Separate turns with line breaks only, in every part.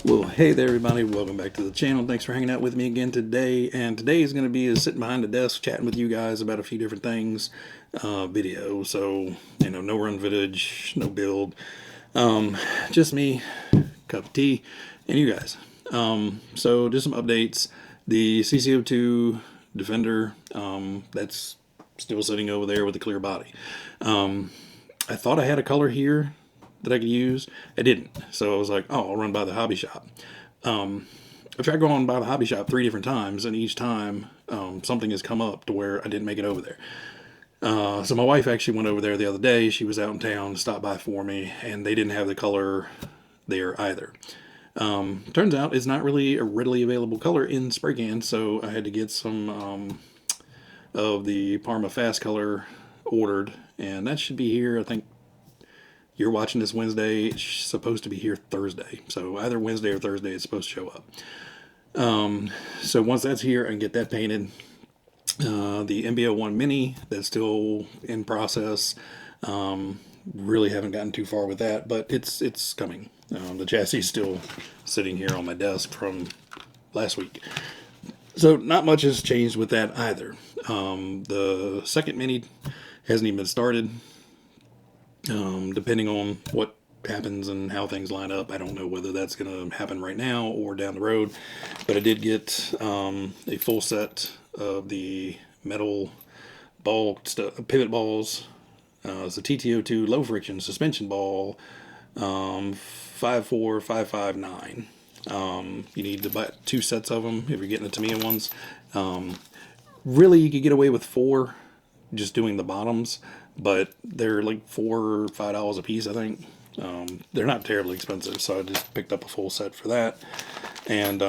Well, hey there, everybody. Welcome back to the channel. Thanks for hanging out with me again today. And today is going to be sitting behind the desk chatting with you guys about a few different things. Video. So, no run footage, no build. Just me, cup of tea, and you guys. So, just some updates. The CCO2 Defender, that's still sitting over there with the clear body. I thought I had a color here that I could use. I didn't. So I was like, oh, I'll run by the hobby shop. I tried going by the hobby shop 3 different times, and each time something has come up to where I didn't make it over there. So my wife actually went over there the other day. She was out in town, stopped by for me, and they didn't have the color there either. Turns out it's not really a readily available color in spray cans, so I had to get some of the Parma Fast Color ordered, and that should be here, I think. You're watching this Wednesday. It's supposed to be here Thursday. So either Wednesday or Thursday it's supposed to show up. So once that's here, I can get that painted. The MB-01 Mini, that's still in process. Really haven't gotten too far with that, but it's coming. The chassis is still sitting here on my desk from last week. So not much has changed with that either. The second Mini hasn't even been started. Depending on what happens and how things line up, I don't know whether that's going to happen right now or down the road. But I did get a full set of the metal ball pivot balls. It's a TTO2 low friction suspension ball, 54559. You need to buy 2 sets of them if you're getting the Tamiya ones. Really, you could get away with 4 just doing the bottoms, but they're like $4 or $5 a piece, I think. They're not terribly expensive, so I just picked up a full set for that. And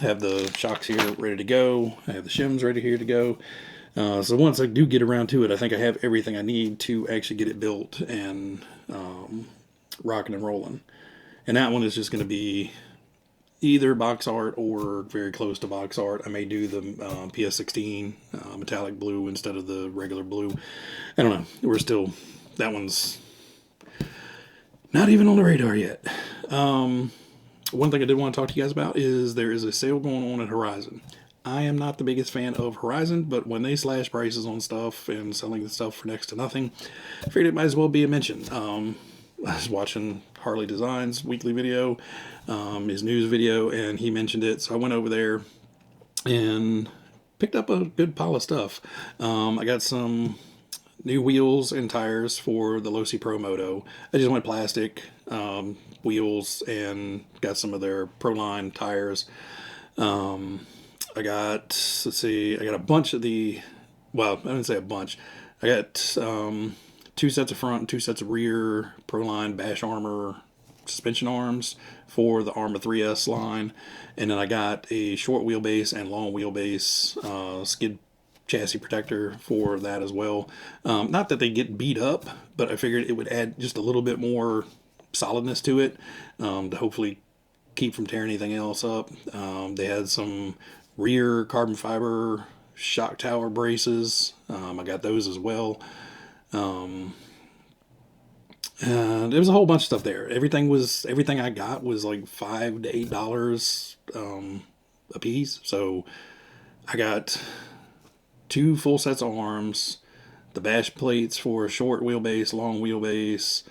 have the shocks here ready to go. I have the shims ready here to go. So once I do get around to it, I think I have everything I need to actually get it built and rocking and rolling. And that one is just going to be either box art or very close to box art. I may do the PS16 metallic blue instead of the regular blue. I don't know. That one's not even on the radar yet. One thing I did want to talk to you guys about is there is a sale going on at Horizon. I am not the biggest fan of Horizon, but when they slash prices on stuff and selling the stuff for next to nothing, I figured it might as well be a mention. I was watching Harley Designs weekly video, his news video, and he mentioned it. So I went over there and picked up a good pile of stuff. I got some new wheels and tires for the Losi Pro Moto. I just went plastic wheels and got some of their Proline tires. I got a bunch of I didn't say a bunch. I got 2 sets of front and 2 sets of rear Proline Bash Armor suspension arms for the Arma 3S line. And then I got a short wheelbase and long wheelbase skid chassis protector for that as well. Not that they get beat up, but I figured it would add just a little bit more solidness to it to hopefully keep from tearing anything else up. They had some rear carbon fiber shock tower braces. I got those as well. And there was a whole bunch of stuff there. Everything I got was like $5 to $8 a piece. So I got 2 full sets of arms, the bash plates for short wheelbase, long wheelbase,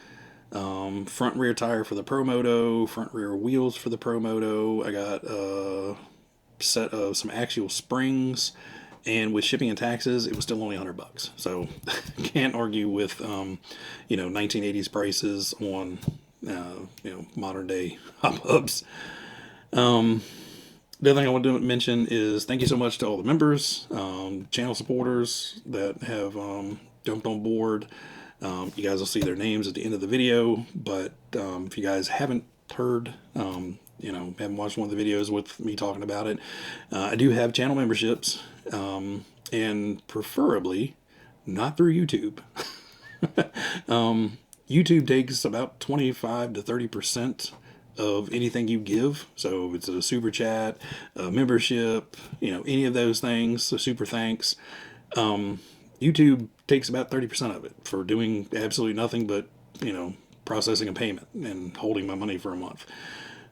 front and rear tire for the Pro Moto, front rear wheels for the Pro Moto. I got a set of some axial springs. And with shipping and taxes, it was still only $100. So can't argue with 1980s prices on modern day hot pubs. The other thing I want to mention is thank you so much to all the members, channel supporters that have jumped on board. You guys will see their names at the end of the video. But if you guys haven't heard, haven't watched one of the videos with me talking about it, I do have channel memberships. And preferably not through YouTube. YouTube takes about 25 to 30% of anything you give. So if it's a super chat, a membership, any of those things, so super thanks. YouTube takes about 30% of it for doing absolutely nothing but, processing a payment and holding my money for a month.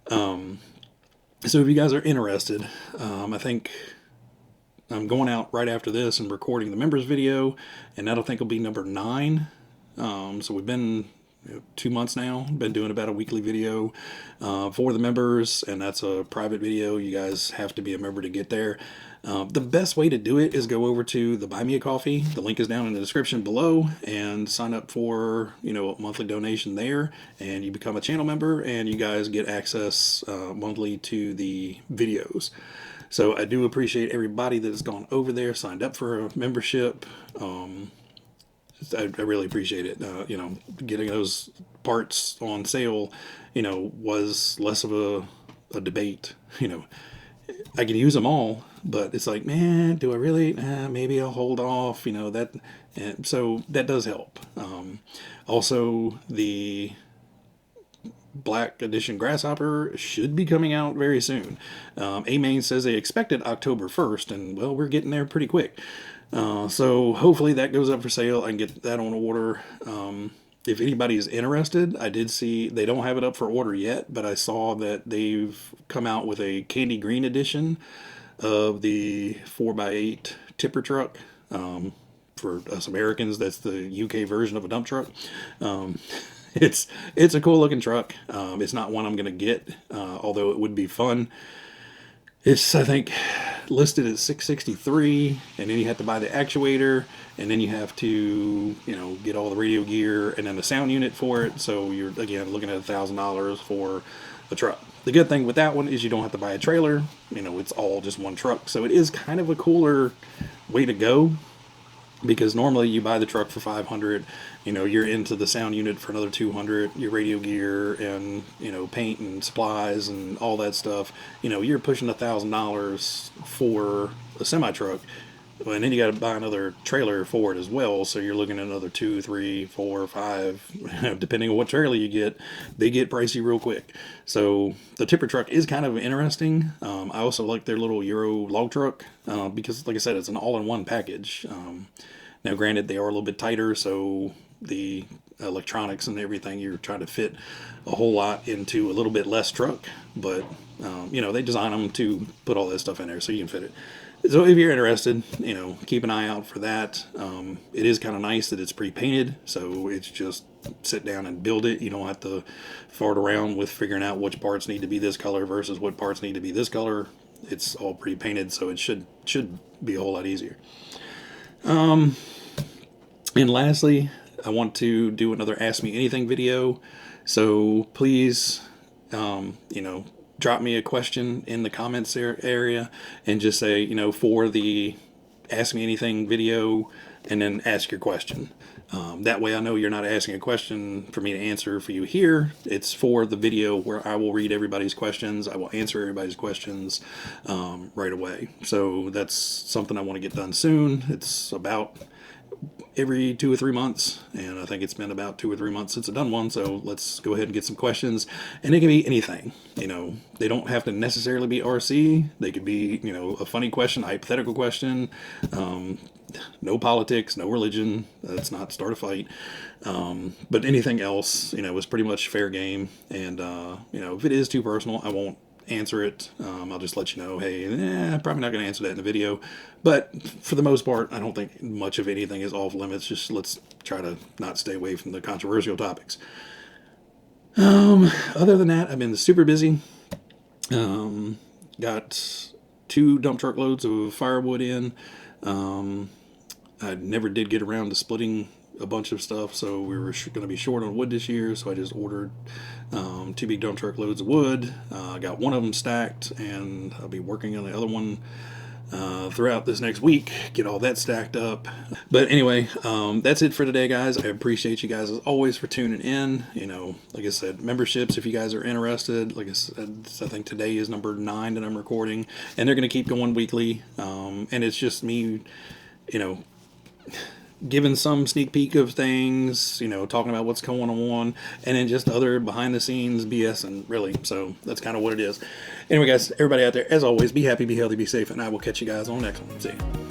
So if you guys are interested, I think I'm going out right after this and recording the members video, and that'll think will be number 9. So we've been 2 months now, been doing about a weekly video for the members, and that's a private video. You guys have to be a member to get there. The best way to do it is go over to the Buy Me a Coffee. The link is down in the description below, and sign up for a monthly donation there, and you become a channel member, and you guys get access monthly to the videos. So I do appreciate everybody that has gone over there, signed up for a membership. I really appreciate it. Getting those parts on sale, was less of a debate. I can use them all, but it's like, man, do I really? Maybe I'll hold off. And so that does help. Also, the Black Edition Grasshopper should be coming out very soon. A-Main says they expected October 1st, and well, we're getting there pretty quick. So hopefully that goes up for sale. I can get that on order. If anybody is interested, I did see they don't have it up for order yet, but I saw that they've come out with a candy green edition of the 4x8 tipper truck. For us Americans, that's the UK version of a dump truck. It's a cool looking truck. It's not one I'm going to get, although it would be fun. It's, I think, listed at $663, and then you have to buy the actuator, and then you have to, get all the radio gear and then the sound unit for it. So you're, again, looking at $1,000 for a truck. The good thing with that one is you don't have to buy a trailer. It's all just one truck. So it is kind of a cooler way to go, because normally you buy the truck for $500, you're into the sound unit for another $200, your radio gear and, paint and supplies and all that stuff. You're pushing $1,000 for a semi truck, and then you got to buy another trailer for it as well. So you're looking at another 2, 3, 4, 5, depending on what trailer you get. They get pricey real quick. So the tipper truck is kind of interesting. I also like their little Euro log truck, because, like I said, it's an all-in-one package. Now, granted, they are a little bit tighter, so the electronics and everything, you're trying to fit a whole lot into a little bit less truck, but they design them to put all that stuff in there so you can fit it. So if you're interested, keep an eye out for that. It is kind of nice that it's pre-painted, so it's just sit down and build it. You don't have to fart around with figuring out which parts need to be this color versus what parts need to be this color. It's all pre-painted, so it should be a whole lot easier. And lastly, I want to do another Ask Me Anything video. So please, drop me a question in the comments area and just say, for the Ask Me Anything video, and then ask your question. That way I know you're not asking a question for me to answer for you here. It's for the video where I will read everybody's questions. I will answer everybody's questions right away. So that's something I want to get done soon. It's about every 2 or 3 months, and I think it's been about 2 or 3 months since I've done one. So let's go ahead and get some questions, and it can be anything. They don't have to necessarily be RC. They could be a funny question, a hypothetical question, no politics, no religion. Let's not start a fight, but anything else is pretty much fair game. And if it is too personal, I won't answer it. I'll just let you know, hey, I'm probably not going to answer that in the video. But for the most part, I don't think much of anything is off limits. Just let's try to not stay away from the controversial topics. Other than that, I've been super busy. Got 2 dump truck loads of firewood in. I never did get around to splitting a bunch of stuff, so we were going to be short on wood this year, so I just ordered 2 big dump truck loads of wood. I got one of them stacked, and I'll be working on the other one throughout this next week, get all that stacked up. But anyway, that's it for today, guys. I appreciate you guys as always for tuning in. Like I said, memberships, if you guys are interested. Like I said, I think today is number 9 that I'm recording, and they're going to keep going weekly. And it's just me, giving some sneak peek of things, talking about what's going on, and then just other behind the scenes BS, and really, so that's kind of what it is. Anyway, guys, everybody out there, as always, be happy, be healthy, be safe, and I will catch you guys on the next one. See you.